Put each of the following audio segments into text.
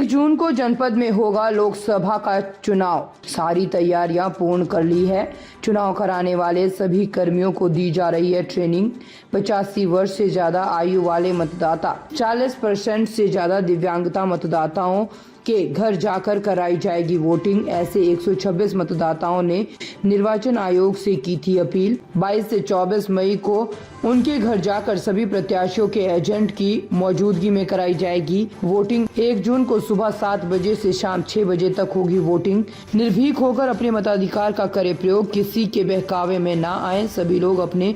1 जून को जनपद में होगा लोकसभा का चुनाव। सारी तैयारियां पूर्ण कर ली है। चुनाव कराने वाले सभी कर्मियों को दी जा रही है ट्रेनिंग। 85 वर्ष से ज्यादा आयु वाले मतदाता, 40% से ज्यादा दिव्यांगता मतदाताओं के घर जाकर कराई जाएगी वोटिंग। ऐसे 126 मतदाताओं ने निर्वाचन आयोग से की थी अपील। 22 से 24 मई को उनके घर जाकर सभी प्रत्याशियों के एजेंट की मौजूदगी में कराई जाएगी वोटिंग। 1 जून को सुबह 7 बजे से शाम 6 बजे तक होगी वोटिंग। निर्भीक होकर अपने मताधिकार का करें प्रयोग, किसी के बहकावे में ना आए। सभी लोग अपने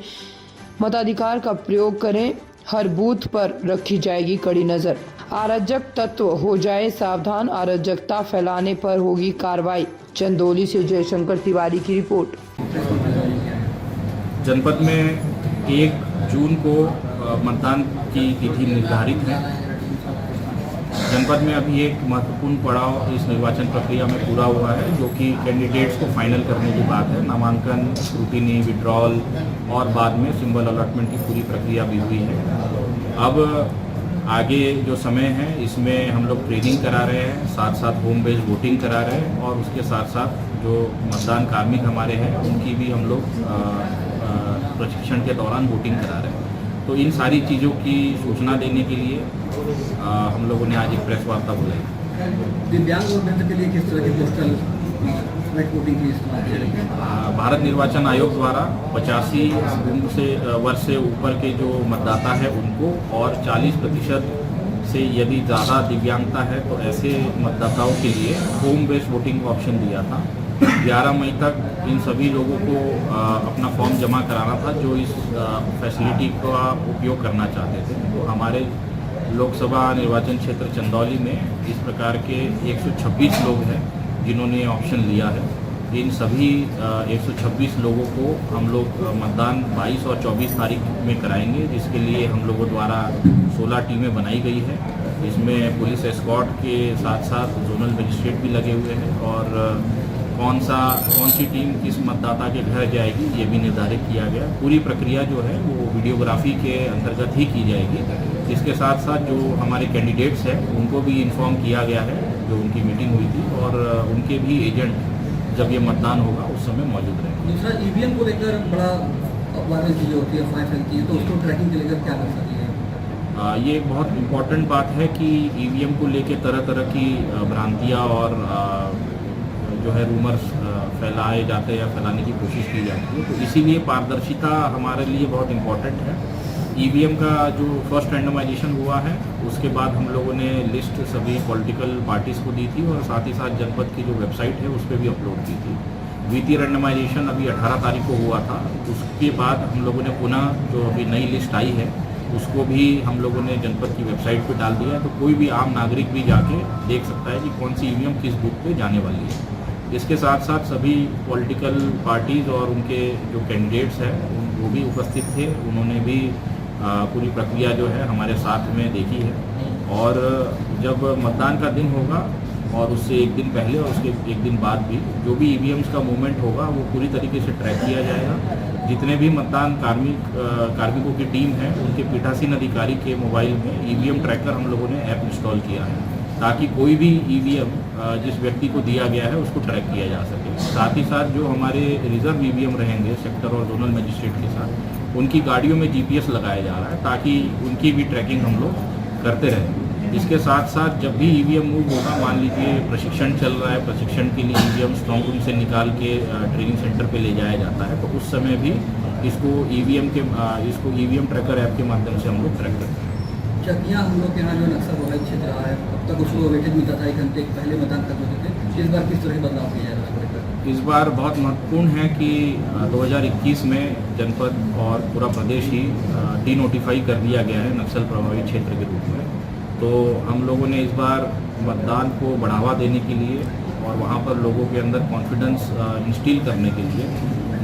मताधिकार का प्रयोग करें। हर बूथ पर रखी जाएगी कड़ी नजर। अराजक तत्व हो जाए सावधान, अराजकता फैलाने पर होगी कार्रवाई। चंदौली से जयशंकर तिवारी की रिपोर्ट। जनपद में 1 जून को मतदान की तिथि निर्धारित है। जनपद में अभी एक महत्वपूर्ण पड़ाव इस निर्वाचन प्रक्रिया में पूरा हुआ है, जो कि कैंडिडेट्स को फाइनल करने की बात है। नामांकन, स्क्रूटिनी, विड्रॉल और बाद में सिंबल अलॉटमेंट की पूरी प्रक्रिया भी हुई है। अब आगे जो समय है इसमें हम लोग ट्रेनिंग करा रहे हैं, साथ साथ होम बेस्ड वोटिंग करा रहे हैं और उसके साथ साथ जो मतदान कार्मिक हमारे हैं उनकी भी हम लोग प्रशिक्षण के दौरान वोटिंग करा रहे हैं। तो इन सारी चीज़ों की सूचना देने के लिए हम लोगों ने आज एक प्रेस वार्ता बुलाई। दिव्यांग वोटर के लिए किस तरह की पोस्टल वोटिंग की इस्तेमाल किया जाएगा? भारत निर्वाचन आयोग द्वारा 85 वर्ष से ऊपर के जो मतदाता है उनको और 40% से यदि ज़्यादा दिव्यांगता है तो ऐसे मतदाताओं के लिए होम बेस्ड वोटिंग का ऑप्शन दिया था। 11 मई तक इन सभी लोगों को अपना फॉर्म जमा कराना था जो इस फैसिलिटी का उपयोग करना चाहते थे। तो हमारे लोकसभा निर्वाचन क्षेत्र चंदौली में इस प्रकार के 126 लोग हैं जिन्होंने ऑप्शन लिया है। इन सभी 126 लोगों को हम लोग मतदान 22 और 24 तारीख में कराएंगे, जिसके लिए हम लोगों द्वारा 16 टीमें बनाई गई है। इसमें पुलिस एस्कॉर्ट के साथ साथ जोनल मजिस्ट्रेट भी लगे हुए हैं और कौन सी टीम किस मतदाता के घर जाएगी ये भी निर्धारित किया गया। पूरी प्रक्रिया जो है वो वीडियोग्राफी के अंतर्गत ही की जाएगी। इसके साथ साथ जो हमारे कैंडिडेट्स हैं उनको भी इन्फॉर्म किया गया है, जो उनकी मीटिंग हुई थी, और उनके भी एजेंट जब ये मतदान होगा उस समय मौजूद रहेंगे। दूसरा, ईवीएम को लेकर बड़ा वायरल चीज़ें होती है, अफवाहें फैलती हैं, तो उसको ट्रैकिंग के लेकर क्या कर सकती है? ये एक बहुत इम्पॉर्टेंट बात है कि ईवीएम को लेकर तरह तरह की भ्रांतियाँ और जो है रूमर्स फैलाए जाते हैं या फैलाने की कोशिश की जाती है। तो इसीलिए पारदर्शिता हमारे लिए बहुत इम्पॉर्टेंट है। ईवीएम का जो फर्स्ट रैंडमाइजेशन हुआ है उसके बाद हम लोगों ने लिस्ट सभी पॉलिटिकल पार्टीज़ को दी थी और साथ ही साथ जनपद की जो वेबसाइट है उस पर भी अपलोड की थी। द्वितीय रैंडमाइजेशन अभी 18 तारीख को हुआ था। उसके बाद हम लोगों ने पुनः जो अभी नई लिस्ट आई है उसको भी हम लोगों ने जनपद की वेबसाइट पर डाल दिया है। तो कोई भी आम नागरिक भी जाके देख सकता है कि कौन सी ईवीएम किस बूथ पे जाने वाली है। इसके साथ साथ सभी पॉलिटिकल पार्टीज़ और उनके जो कैंडिडेट्स हैं वो भी उपस्थित थे। उन्होंने भी पूरी प्रक्रिया जो है हमारे साथ में देखी है। और जब मतदान का दिन होगा और उससे एक दिन पहले और उसके एक दिन बाद भी जो भी ईवीएम्स का मूवमेंट होगा वो पूरी तरीके से ट्रैक किया जाएगा। जितने भी मतदान कार्मिकों की टीम है उनके पीठासीन अधिकारी के मोबाइल में ईवीएम ट्रैकर हम लोगों ने ऐप इंस्टॉल किया है, ताकि कोई भी ईवीएम जिस व्यक्ति को दिया गया है उसको ट्रैक किया जा सके। साथ ही साथ जो हमारे रिजर्व ईवीएम रहेंगे सेक्टर और जोनल मजिस्ट्रेट के साथ, उनकी गाड़ियों में जीपीएस लगाया जा रहा है ताकि उनकी भी ट्रैकिंग हम लोग करते रहें। इसके साथ साथ जब भी ईवीएम मूव होगा, मान लीजिए प्रशिक्षण चल रहा है, प्रशिक्षण के लिए ईवीएम स्ट्रॉन्ग रूम से निकाल के ट्रेनिंग सेंटर पे ले जाया जाता है, तो उस समय भी इसको ईवीएम ट्रैकर ऐप के माध्यम से हम लोग ट्रैक करते हैं। चकिया हम लोग के यहाँ जो नक्सल प्रभावित क्षेत्र रहा है, अब तक उसको वेटेज मिलता था 1 घंटे पहले मतदान कर देते थे। इस बार किस तरह बदलाव किया जाएगा उसको लेकर? इस बार बहुत महत्वपूर्ण है कि 2021 में जनपद और पूरा प्रदेश ही डीनोटिफाई कर दिया गया है नक्सल प्रभावित क्षेत्र के रूप में। तो हम लोगों ने इस बार मतदान को बढ़ावा देने के लिए और वहाँ पर लोगों के अंदर कॉन्फिडेंस इंस्टिल करने के लिए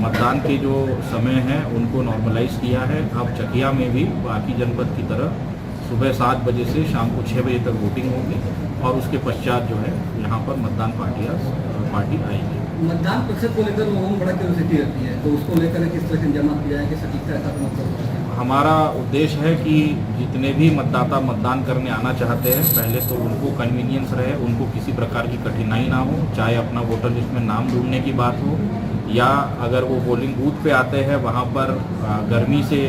मतदान के जो समय हैं उनको नॉर्मलाइज किया है। अब चकिया में भी बाकी जनपद की तरह सुबह 7 बजे से शाम को 6 बजे तक वोटिंग होगी और उसके पश्चात जो है यहाँ पर मतदान पार्टी आएगी। मतदान प्रतिशत को लेकर लोगों में बड़ा क्यूरियोसिटी रहती है, तो उसको लेकर किस तरह से जमा किया जाए कि सटीकता का मतलब हमारा उद्देश्य है कि जितने भी मतदाता मतदान करने आना चाहते हैं, पहले तो उनको कन्वीनियंस रहे, उनको किसी प्रकार की कठिनाई ना हो, चाहे अपना वोटर लिस्ट में नाम ढूंढने की बात हो या अगर वो पोलिंग बूथ पे आते हैं वहाँ पर गर्मी से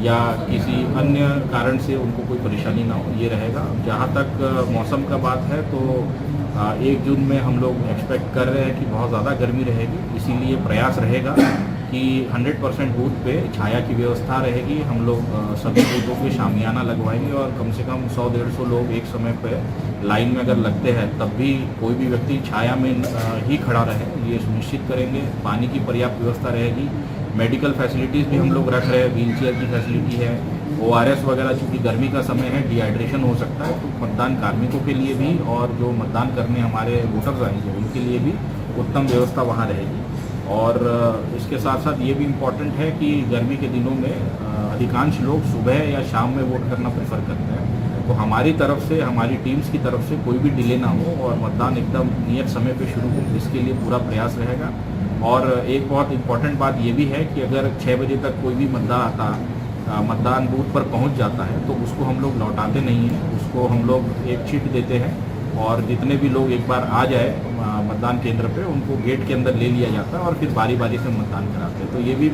या किसी अन्य कारण से उनको कोई परेशानी ना हो, ये रहेगा। जहाँ तक मौसम का बात है तो 1 जून में हम लोग एक्सपेक्ट कर रहे हैं कि बहुत ज़्यादा गर्मी रहेगी, इसीलिए प्रयास रहेगा कि 100% बूथ पे छाया की व्यवस्था रहेगी। हम लोग सभी बूथों पे शामियाना लगवाएंगे और कम से कम 100-150 लोग एक समय पे लाइन में अगर लगते हैं तब भी कोई भी व्यक्ति छाया में ही खड़ा रहे, ये सुनिश्चित करेंगे। पानी की पर्याप्त व्यवस्था रहेगी। मेडिकल फैसिलिटीज़ भी हम लोग रख रहे हैं, व्हील चेयर की फैसिलिटी है, ORS वगैरह, चूँकि गर्मी का समय है डिहाइड्रेशन हो सकता है, तो मतदान कार्मिकों के लिए भी और जो मतदान करने हमारे वोटर्स आएंगे उनके लिए भी उत्तम व्यवस्था वहाँ रहेगी। और इसके साथ साथ ये भी इम्पॉर्टेंट है कि गर्मी के दिनों में अधिकांश लोग सुबह या शाम में वोट करना प्रेफर करते हैं, तो हमारी तरफ से, हमारी टीम्स की तरफ से कोई भी डिले ना हो और मतदान एकदम नियत समय पे शुरू हो, इसके लिए पूरा प्रयास रहेगा। और एक बहुत इम्पॉर्टेंट बात ये भी है कि अगर 6 बजे तक कोई भी मतदाता मतदान बूथ पर पहुंच जाता है तो उसको हम लोग लौटाते नहीं हैं, उसको हम लोग एक चिट देते हैं और जितने भी लोग एक बार आ जाए मतदान केंद्र पे उनको गेट के अंदर ले लिया जाता है और फिर बारी बारी से मतदान कराते हैं। तो ये भी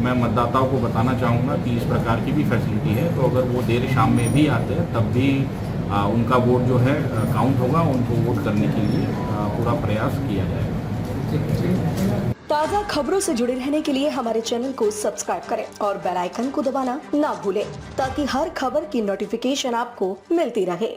मैं मतदाताओं को बताना चाहूँगा कि इस प्रकार की भी फैसिलिटी है, तो अगर वो देर शाम में भी आते हैं तब भी उनका वोट जो है काउंट होगा, उनको वोट करने के लिए पूरा प्रयास किया जाएगा। ताज़ा खबरों से जुड़े रहने के लिए हमारे चैनल को सब्सक्राइब करें और बेल आइकन को दबाना ना भूलें ताकि हर खबर की नोटिफिकेशन आपको मिलती रहे।